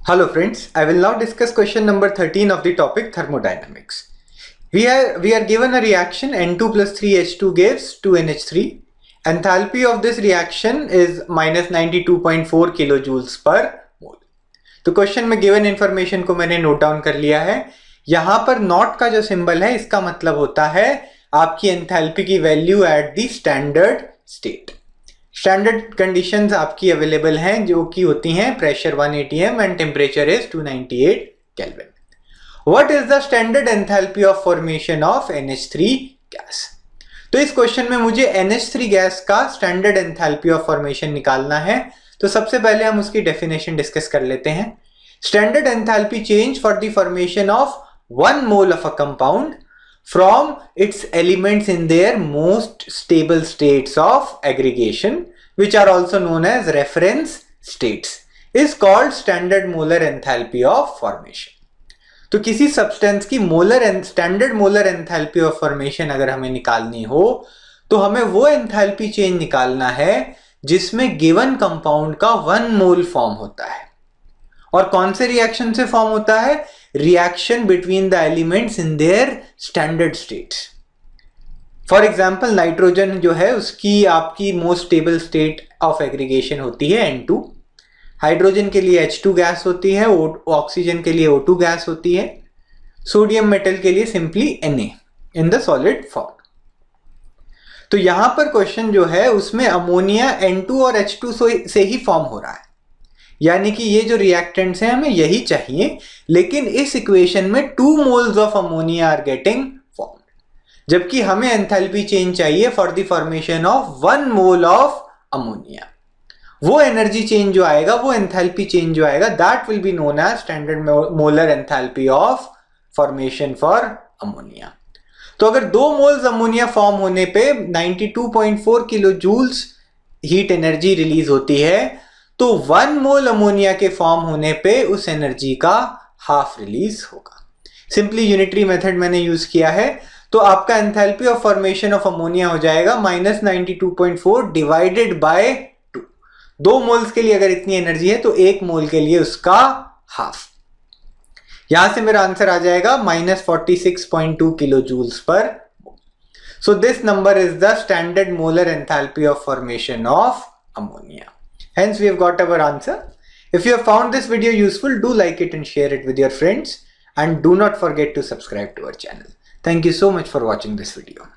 Hello friends, I will now discuss question number 13 of the topic thermodynamics. We are given a reaction N2 plus 3H2 gives 2NH3. Enthalpy of this reaction is minus 92.4 kilojoules per mole. तो question में given information को मैंने note down कर लिया है। यहां पर not का जो सिंबल है इसका मतलब होता है आपकी एंथैल्पी की value at the standard state. Standard conditions आपकी अवेलेबल हैं जो कि होती हैं pressure 1 atm and temperature is 298 kelvin. What is the standard enthalpy of formation of NH3 gas? तो इस क्वेश्चन में मुझे NH3 गैस का स्टैंडर्ड एंथैल्पी ऑफ फॉर्मेशन निकालना है। तो सबसे पहले हम उसकी डेफिनेशन डिस्कस कर लेते हैं। Standard enthalpy change for the formation of 1 mole of a compound from its elements in their most stable states of aggregation, which are also known as reference states, is called standard molar enthalpy of formation. तो किसी substance की standard molar enthalpy of formation अगर हमें निकालनी हो तो हमें वो एंथैल्पी चेंज निकालना है जिसमें गिवन कंपाउंड का 1 मोल फॉर्म होता है। और कौन से रिएक्शन से फॉर्म होता है? Reaction between the elements in their standard states. For example nitrogen जो है उसकी आपकी most stable state of aggregation होती है N2, हाइड्रोजन के लिए H2 गैस होती है, ऑक्सीजन के लिए O2 गैस होती है, सोडियम मेटल के लिए simply Na in the solid form. तो यहां पर क्वेश्चन जो है उसमें अमोनिया N2 और H2 से ही फॉर्म हो रहा है, यानी कि ये जो रिएक्टेंट्स हैं हमें यही चाहिए, लेकिन इस इक्वेशन में 2 moles of ammonia are getting formed, जबकि हमें एंथैल्पी चेंज चाहिए for the formation of 1 mole of ammonia. वो एनर्जी चेंज जो आएगा, वो एंथैल्पी चेंज जो आएगा, that will be known as standard molar enthalpy of formation for ammonia. तो अगर 2 मोल्स अमोनिया फॉर्म होने पे 92.4 kilo joules heat energy release होती है, तो 1 मोल अमोनिया के फॉर्म होने पे उस एनर्जी का हाफ रिलीज होगा। सिंपली यूनिटरी मेथड मैंने यूज किया है, तो आपका enthalpy of formation of ammonia हो जाएगा माइनस 92.4 डिवाइडेड बाय 2। 2 मोल्स के लिए अगर इतनी एनर्जी है तो 1 मोल के लिए उसका हाफ। यहां से मेरा आंसर आ जाएगा minus 46.2 kilo joules per mole. So this number is the standard molar enthalpy of formation of ammonia. Hence we have got our answer. If you have found this video useful, do like it and share it with your friends, and do not forget to subscribe to our channel. Thank you so much for watching this video.